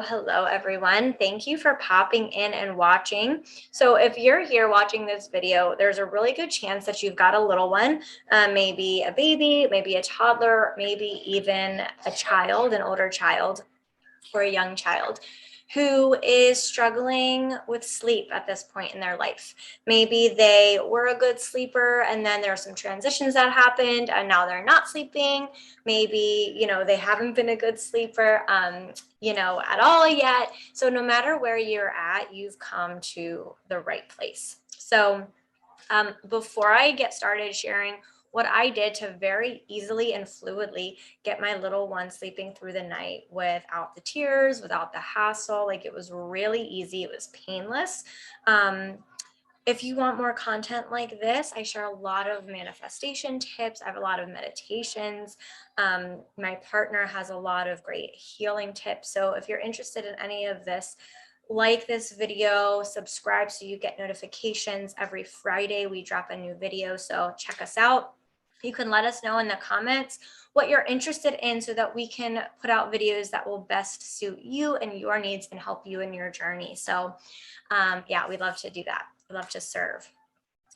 Hello, everyone. Thank you for popping in and watching. So if you're here watching this video, there's a really good chance that you've got a little one, maybe a baby, maybe a toddler, maybe even a child, an older child or a young child who is struggling with sleep at this point in their life. Maybe they were a good sleeper and then there are some transitions that happened and now they're not sleeping. Maybe, they haven't been a good sleeper, at all yet. So no matter where you're at, you've come to the right place. So before I get started sharing what I did to very easily and fluidly get my little one sleeping through the night without the tears, without the hassle, like it was really easy, it was painless. If you want more content like this, I share a lot of manifestation tips. I have a lot of meditations. My partner has a lot of great healing tips. So if you're interested in any of this, like this video, subscribe so you get notifications. Every Friday we drop a new video, so check us out. You can let us know in the comments what you're interested in so that we can put out videos that will best suit you and your needs and help you in your journey. So yeah, we'd love to do that. We'd love to serve.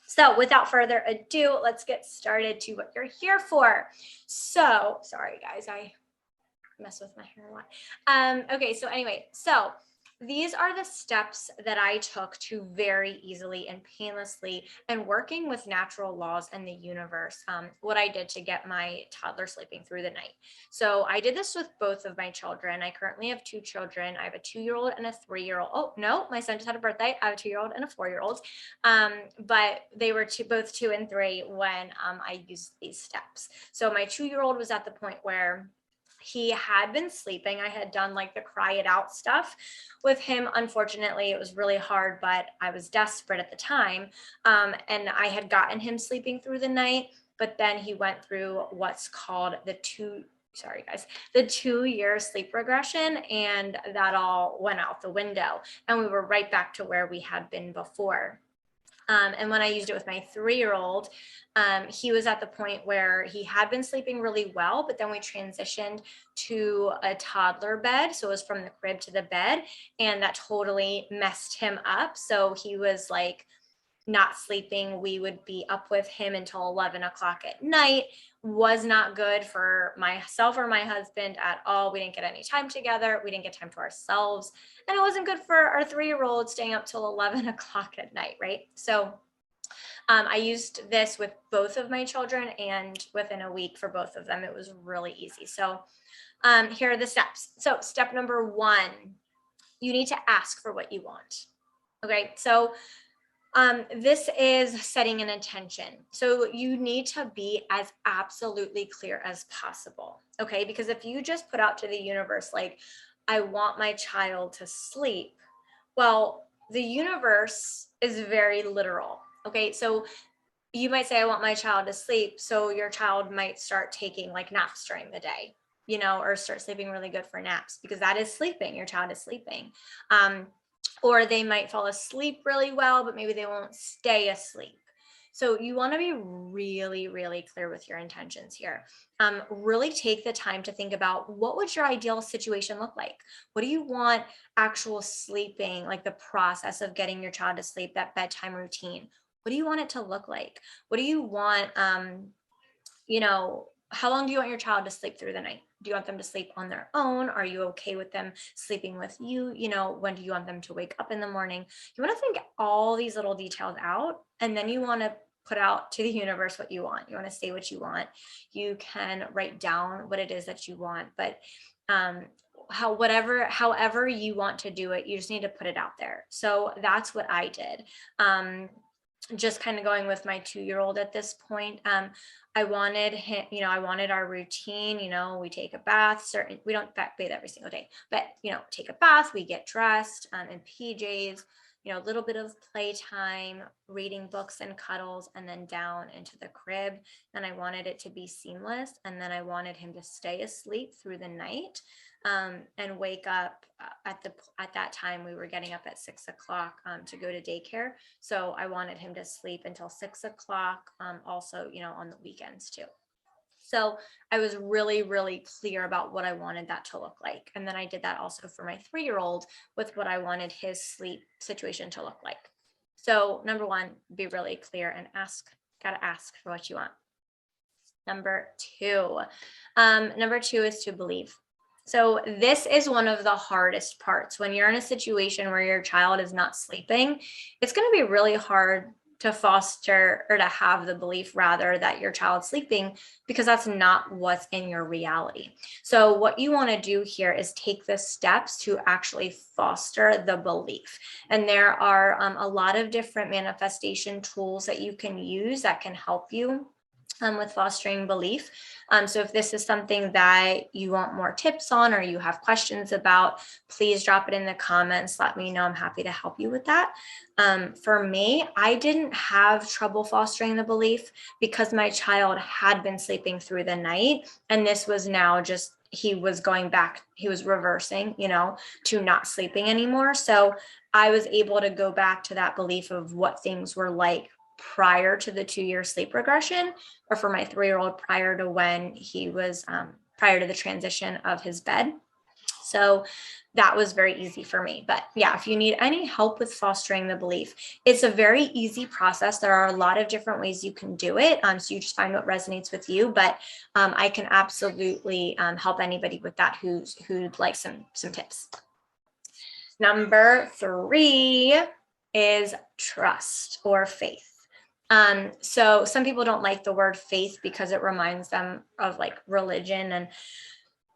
So without further ado, let's get started to what you're here for. So sorry guys, I mess with my hair a lot. Okay, so anyway, so these are the steps that I took to very easily and painlessly, and working with natural laws and the universe, what I did to get my toddler sleeping through the night. So I did this with both of my children. I currently have two children. I have a 2-year-old and a 3-year-old. Oh no, my son just had a birthday. I have a 2-year-old and a 4-year-old. But they were both 2 and 3 when I used these steps. So my 2-year-old was at the point where he had been sleeping. I had done like the cry it out stuff with him. Unfortunately, it was really hard, but I was desperate at the time. And I had gotten him sleeping through the night, but then he went through what's called the 2-year sleep regression, and that all went out the window. And we were right back to where we had been before. And when I used it with my 3-year-old, he was at the point where he had been sleeping really well, but then we transitioned to a toddler bed. So it was from the crib to the bed, and that totally messed him up. So he was like not sleeping. We would be up with him until 11 o'clock at night. Was not good for myself or my husband at all. We didn't get any time together. We didn't get time to ourselves. And it wasn't good for our 3-year-old staying up till 11 o'clock at night, right? So I used this with both of my children, and within a week for both of them, it was really easy. So here are the steps. So step number 1, you need to ask for what you want. Okay, so this is setting an intention. So you need to be as absolutely clear as possible. Okay, because if you just put out to the universe, like, I want my child to sleep, well, the universe is very literal. Okay, so you might say, I want my child to sleep. So your child might start taking like naps during the day, or start sleeping really good for naps, because that is sleeping. Your child is sleeping. Or they might fall asleep really well, but maybe they won't stay asleep. So you want to be really, really clear with your intentions here. Really take the time to think about, what would your ideal situation look like? What do you want actual sleeping, like the process of getting your child to sleep, that bedtime routine? What do you want it to look like? What do you want, how long do you want your child to sleep through the night? Do you want them to sleep on their own? Are you okay with them sleeping with you? When do you want them to wake up in the morning? You want to think all these little details out, and then you want to put out to the universe what you want. You want to say what you want. You can write down what it is that you want, but however you want to do it, you just need to put it out there. So that's what I did. Just kind of going with my 2-year-old at this point. I wanted him, I wanted our routine, we take a bath, we don't bathe every single day, but, take a bath, we get dressed in PJs, a little bit of playtime, reading books and cuddles, and then down into the crib. And I wanted it to be seamless. And then I wanted him to stay asleep through the night, and wake up at that time. We were getting up at 6 o'clock to go to daycare. So I wanted him to sleep until 6 o'clock, also, on the weekends too. So I was really, really clear about what I wanted that to look like. And then I did that also for my 3-year-old with what I wanted his sleep situation to look like. So number one, be really clear and gotta ask for what you want. Number two is to believe. So this is one of the hardest parts. When you're in a situation where your child is not sleeping, it's going to be really hard to foster or to have the belief rather that your child's sleeping, because that's not what's in your reality. So what you want to do here is take the steps to actually foster the belief. And there are a lot of different manifestation tools that you can use that can help you with fostering belief. So if this is something that you want more tips on or you have questions about, please drop it in the comments. Let me know. I'm happy to help you with that. For me, I didn't have trouble fostering the belief because my child had been sleeping through the night. And this was now just, he was going back, he was reversing, to not sleeping anymore. So I was able to go back to that belief of what things were like prior to the 2-year sleep regression, or for my 3-year-old prior to when he was prior to the transition of his bed. So that was very easy for me. But yeah, if you need any help with fostering the belief, it's a very easy process. There are a lot of different ways you can do it. So you just find what resonates with you. But I can absolutely help anybody with that who'd like some tips. Number 3 is trust or faith. So some people don't like the word faith because it reminds them of like religion, and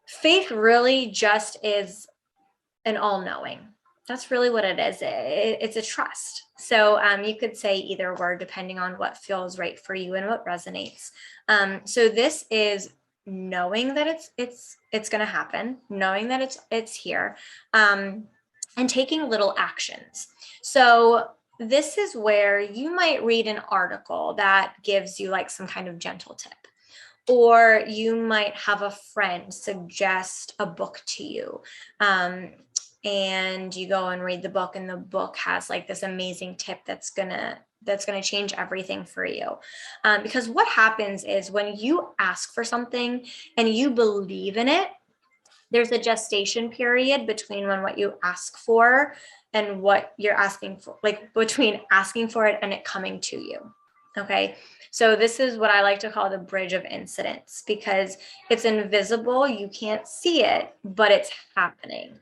faith really just is an all-knowing. That's really what it is. It's a trust. So you could say either word depending on what feels right for you and what resonates. So this is knowing that it's going to happen, knowing that it's here, and taking little actions. So this is where you might read an article that gives you like some kind of gentle tip, or you might have a friend suggest a book to you, and you go and read the book, and the book has like this amazing tip that's gonna change everything for you. Because what happens is when you ask for something and you believe in it, there's a gestation period between what you ask for and what you're asking for, like between asking for it and it coming to you. Okay. So this is what I like to call the bridge of incidents, because it's invisible. You can't see it, but it's happening.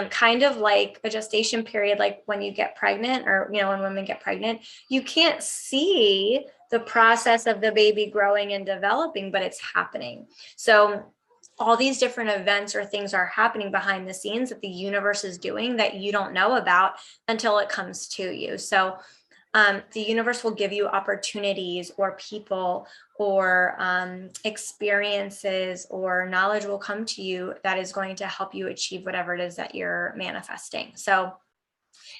Kind of like a gestation period, like when you get pregnant, or, when women get pregnant, you can't see the process of the baby growing and developing, but it's happening. So all these different events or things are happening behind the scenes that the universe is doing that you don't know about until it comes to you. So the universe will give you opportunities or people or experiences or knowledge will come to you that is going to help you achieve whatever it is that you're manifesting. So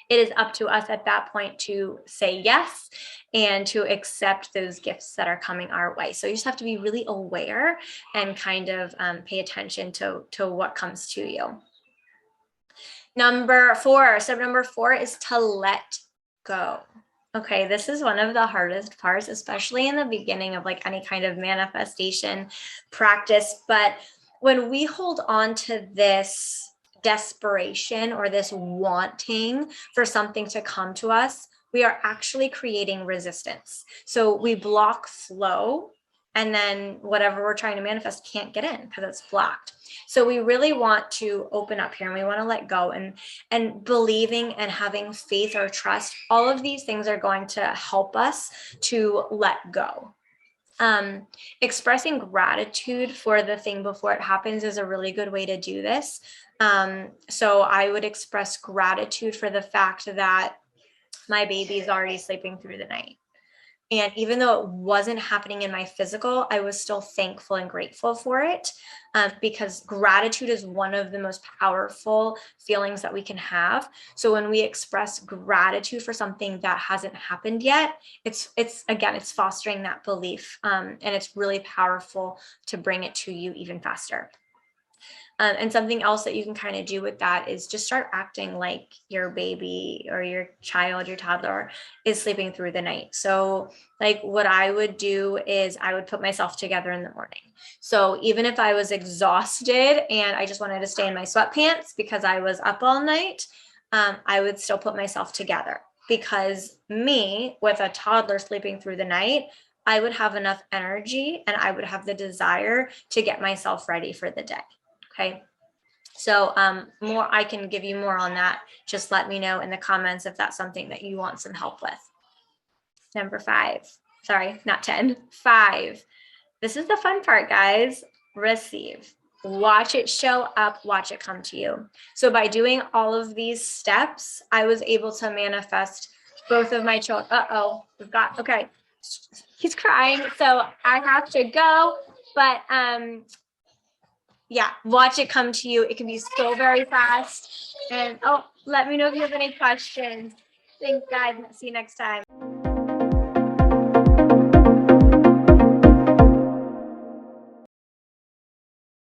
it is up to us at that point to say yes and to accept those gifts that are coming our way. So you just have to be really aware and kind of pay attention to what comes to you. Number 4, step number 4 is to let go. Okay, this is one of the hardest parts, especially in the beginning of like any kind of manifestation practice. But when we hold on to this desperation or this wanting for something to come to us, we are actually creating resistance. So we block flow, and then whatever we're trying to manifest can't get in because it's blocked. So we really want to open up here, and we want to let go, and believing and having faith or trust. All of these things are going to help us to let go. Expressing gratitude for the thing before it happens is a really good way to do this. So I would express gratitude for the fact that my baby is already sleeping through the night. And even though it wasn't happening in my physical, I was still thankful and grateful for it, because gratitude is one of the most powerful feelings that we can have. So when we express gratitude for something that hasn't happened yet, it's fostering that belief, and it's really powerful to bring it to you even faster. And something else that you can kind of do with that is just start acting like your baby or your child, your toddler is sleeping through the night. So like what I would do is I would put myself together in the morning. So even if I was exhausted and I just wanted to stay in my sweatpants because I was up all night, I would still put myself together, because me with a toddler sleeping through the night, I would have enough energy and I would have the desire to get myself ready for the day. Okay. So more, I can give you more on that. Just let me know in the comments if that's something that you want some help with. Number 5, sorry, not 10, 5. This is the fun part, guys. Receive. Watch it show up, watch it come to you. So by doing all of these steps, I was able to manifest both of my children. Okay. He's crying, so I have to go, but yeah, watch it come to you. It can be so very fast. And let me know if you have any questions. Thanks, guys. See you next time.